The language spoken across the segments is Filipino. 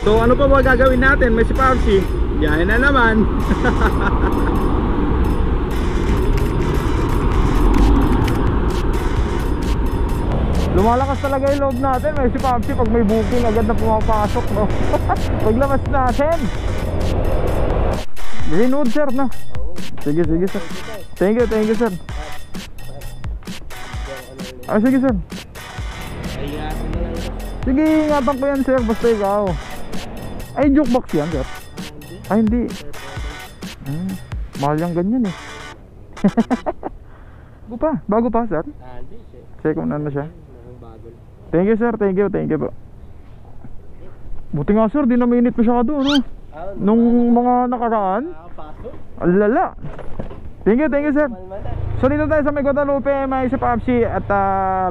So ano pa ba gagawin natin? May si Papsi. Biyahe na naman. Lumalakas talaga yung loob natin. May si Papsi pag may booking agad na pumapasok, no? Paglabas natin Greenwood sir, no? Sige sir. Thank you sir. Sige sir. Sige, ingatan ko yan sir, basta ikaw. Ay, jukebox yan sir? Ay, hindi. Mahal yung ganyan eh. Bago pa sir? Hindi sir. Second na siya. Bago. Thank you sir, thank you po. Buti nga sir, di na mainit masyado, no? Nung mga nakaraan. Alala. Thank you sir. So dito tayo sa may Guadalupe, may si Papsi. At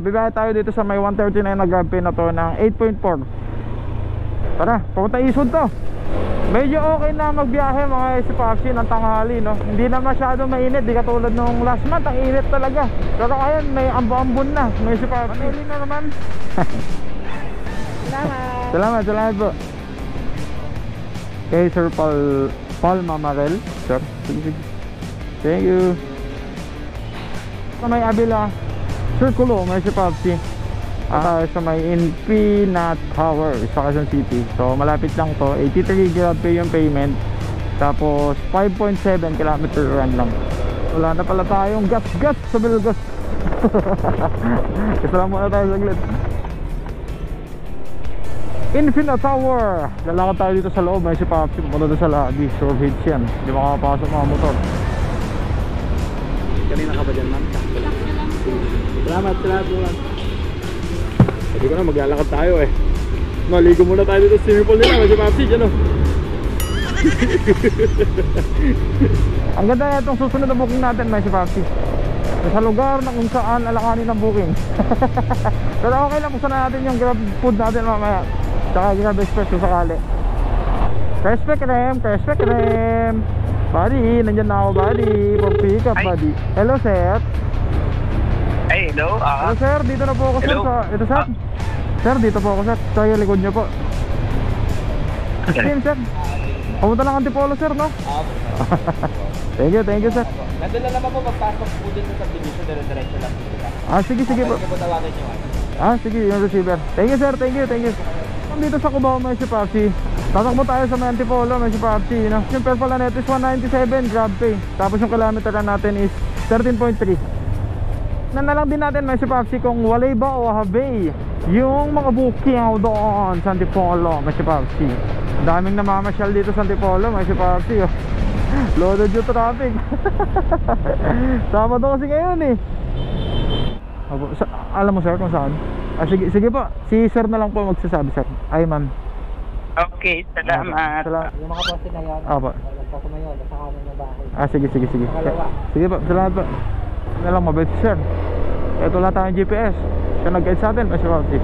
bibiyahe tayo dito sa may 139 na grab pay na to ng 8.4. Tara, papunta Isod to. Medyo okay na magbiyahe mga si Papsi ng tanghali, no? Hindi na masyado mainit, di katulad nung last month, ang init talaga. Pero ngayon may ambo-ambon na, may si Papsi. Ano na naman? Salamat po. Okay, Sir Paul Mamarel. Sir, sige. Thank you. Sa may Abila Circulo, may si Papsi. Sa may Infinite Tower sa Quezon City. So malapit lang to. 83 grab pay yung payment. Tapos 5.7 km run lang. Wala na pala tayong gas sa Bilgos. Kasama muna tayo saglit. Infinite Tower. Lalakad tayo dito sa loob. May si Papsi. Pumunta doon sa lobby. Sure hits yan. Hindi makakapasok mga motor. Kanina ka ba dyan, ma'am? Salamat po, ma'am. Hindi ko na, maglalakad tayo eh. Maligo muna tayo dito sa swimming pool nila. May si Papsi dyan, oh. Ang ganda na itong susunod na booking natin, may si Papsi. Sa lugar na kung saan alakanin ang booking. Pero okay lang, buksan na natin yung grab food natin mamaya. Tsaka grab express kung sakali. Respect rem. Buddy, nandyan na ako buddy. For pick up buddy. Hello sir. Hey, hello. Hello sir, dito na po ako sir. Ito sir. Sir, dito po ako sir. Sa yung likod nyo po. Team sir. Pumunta lang Antipolo sir, no? Thank you sir. Nandun na naman po magpasok po dun sa subdivision, dire-diretso lang po sila. Sige po. Pwede po tawagan nyo. Sige, yung receiver. Thank you sir, thank you. Dito sa Cubao may si Papsi. Tatakbo tayo sa may Antipolo, may si Papsi, no? Yung per pala net is 197 grab pay. Tapos yung kilometer natin is 13.3. Na lang din natin may si Papsi kung walay ba o habay yung mga booking doon sa Antipolo, may si Papsi. Daming namamasyal dito sa Antipolo, may si Papsi, oh. Loaded yung traffic. Sabado kasi ngayon eh. Alam mo sir kung saan? Sige po, si sir na lang po magsasabi sir. Ay ma'am. Okay, salamat. Yung mga poste na yan, nagpasa mo yun, nasa kanan ng bahay. Sige. Sige po, salamat po. Na lang mabait sir. Ito lang tayong GPS. Siya nag-guide sa atin, Mr. Papsi.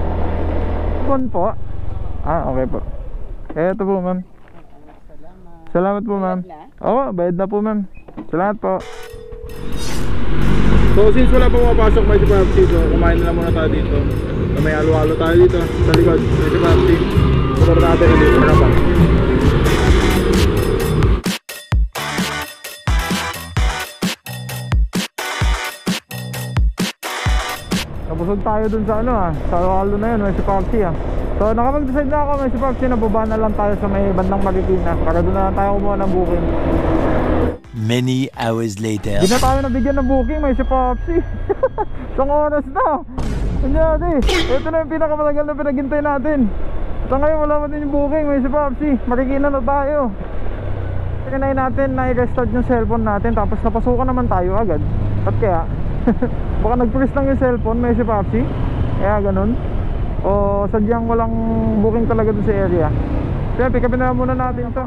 Bon po. Okay po. Eto po ma'am. Salamat po ma'am. Bayad na po ma'am. Salamat po. So since wala pa mapasok may si Papsi, so kumain na lang muna tayo dito. May halo-halo tayo dito sa likod, may si Papsi. Motor natin dito na pa. Nabusog tayo dun sa sa halo na yun, may si Papsi So nakapag-decide na ako, may si Papsi, nababa na lang tayo sa may bandang Marikina para doon na lang tayo kumuha ng booking. Many hours later. Di na tayo nabigyan ng booking, may si Papsi. Isang oras na. Kunyari, ito na yung pinakamatagal na pinaghintay natin. Sa ngayon wala pa din yung booking, may si Papsi. Marikina na tayo. Tinay natin na i-restart yung cellphone natin, tapos napasukan naman tayo agad. At kaya baka nag-freeze lang yung cellphone, may si Papsi. Kaya ganun. O sadyang walang booking talaga dun sa area. Kaya pick upin na muna natin ito.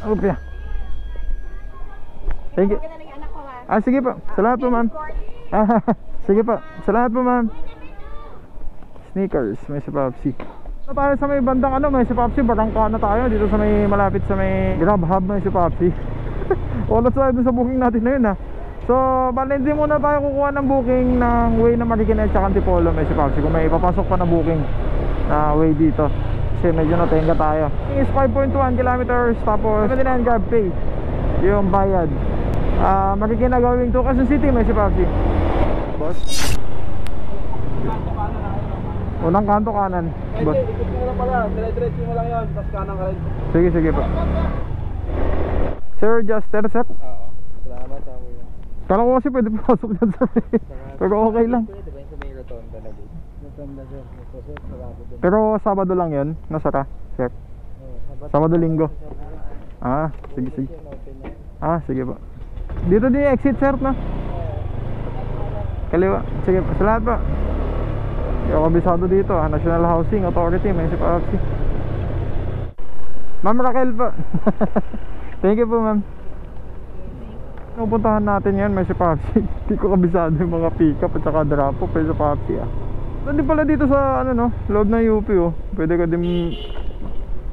Upya. Thank you. Sige po. Salamat po ma'am. Sige po. Salamat po ma'am. Sneakers, may si Papsi. Tayo sa may bandang may si Papsi. Barangka na tayo dito sa may malapit sa may Grab Hub, may si Papsi. Wala tayo dun sa booking natin na yun So, bali hindi muna tayo kukuha ng booking ng way na Marikina at Antipolo, may si Papsi. Kung may ipapasok pa na booking na way dito. kasi medyo natenga tayo. Is 5.1 kilometers, tapos 79 grab pay yung bayad. Makikinagawing to Quezon City, may si Papsi. Boss? Unang kanto kanan. Boss? Ikot mo lang pala, dire-diretso mo lang yun, tapos kanan ka rin. Sige, sige po. Sir, just intercept. Oo, salamat ako yun. Kala ko kasi pwede pasok dyan sir. Pero okay lang. Pwede ba yung sa may rotonda na dito? Rotonda sir, kasi sarado din. Pero Sabado lang yun, nasara, sir. Sabado, Linggo. Ah, sige, sige. Ah, sige po. Dito din yung exit sir, no? Kaliwa. Sige po, salamat po. Hindi ako kabisado dito, National Housing Authority, may SIPAFC. Ma'am Raquel po. Thank you po ma'am. Pupuntahan natin yan, may SIPAFC. Hindi ko kabisado yung mga pick-up at saka drop-off, may SIPAFC ah. Hindi pala dito sa ano no, loob ng UP oh. Pwede ka din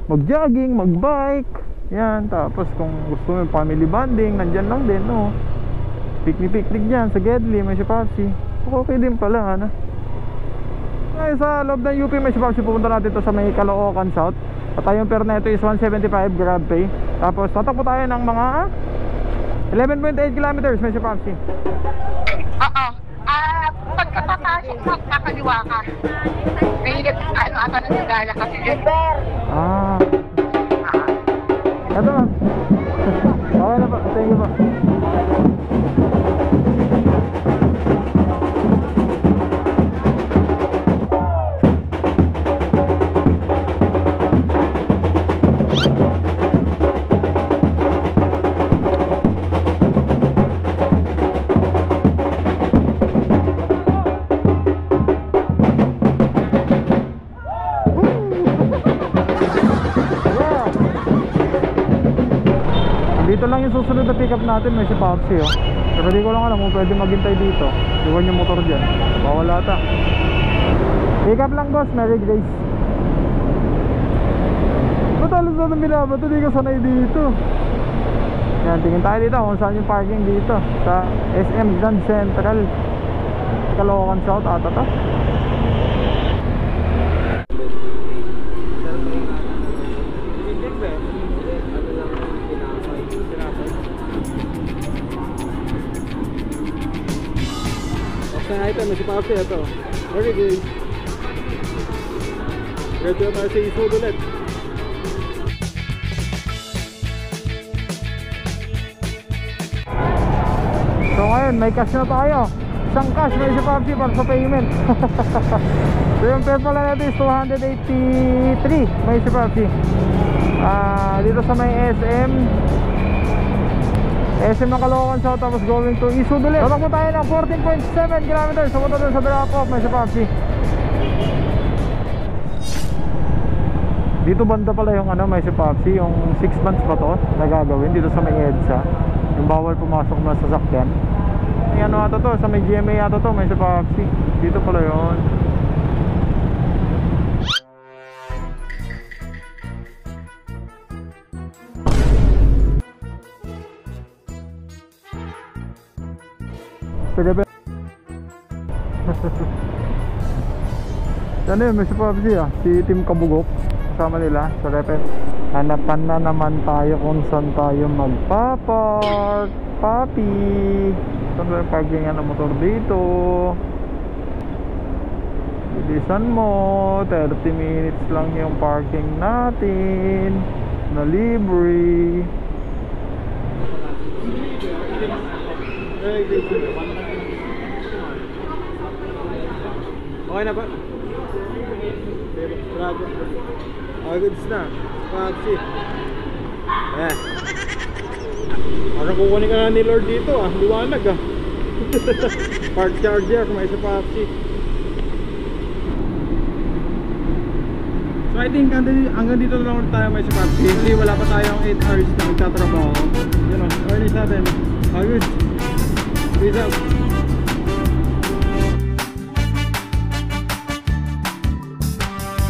mag-jogging, mag-bike. Yan, tapos kung gusto mo yung family bonding, nandyan lang din no. Picnic-picnic dyan sa Gedli, may SIPAFC. Okay din pala ano. Ay, sa loob ng UP may SIPAFC, pupunta natin to sa may Caloocan South. At tayong fare na ito is 175 grab pay. Tapos tatakbo tayo ng mga 11.8 kilometers, may SIPAFC. Oo. Pagkapapasok mo, kakaliwa ka. May ata na nilala kasi yun. Ah. Ito ma'am. Okay na po, thank you po. Dito lang yung susunod na pick up natin, may SIPAFC oh. Pero di ko lang alam kung pwede maghintay dito. Iwan yung motor dyan, bawal ata. Pick up lang boss, Merry Grace. Ba't alas na ng binabato, di ka sanay dito. Yan, tingin tayo dito kung saan yung parking dito. Sa SM Grand Central, Caloocan South ata to. Sa item, may SIPAFC ito. Very good. Ready na tayo sa Isod ulit. So ngayon, may cash na tayo. Isang cash, may SIPAFC para sa payment. So yung fare pala natin is 283, may SIPAFC. Dito sa may SM ng Caloocan South, tapos going to Isod ulit. Tatakbo tayo ng 14.7 kilometers. Sumunta dun sa drop-off, may SIPAFC. Dito banda pala yung ano, may SIPAFC. Yung 6 months pa to na gagawin dito sa may EDSA. Yung bawal pumasok na sasakyan. May ano ata to, sa may GMA ata to, may SIPAFC. Dito pala yun. Sige ba? Yan yun, may SIPAFC ah. Si Team Kabugok kasama nila sa repet. Hanapan na naman tayo kung saan tayo magpapark. Papi, saan ba yung parking ng motor dito? Bilisan mo, 30 minutes lang yung parking natin na libre. Okay na ba? Okay, goods na. SIPAFC. Ayan. Parang kukunin ka na ni Lord dito ah. Liwanag ah. Park charger kung may SIPAFC. So I think hanggang dito lang ulit tayo may SIPAFC. Kasi wala pa tayong 8 hours na magtatrabaho. Yun o, earnings natin. Okay, good. Peace out.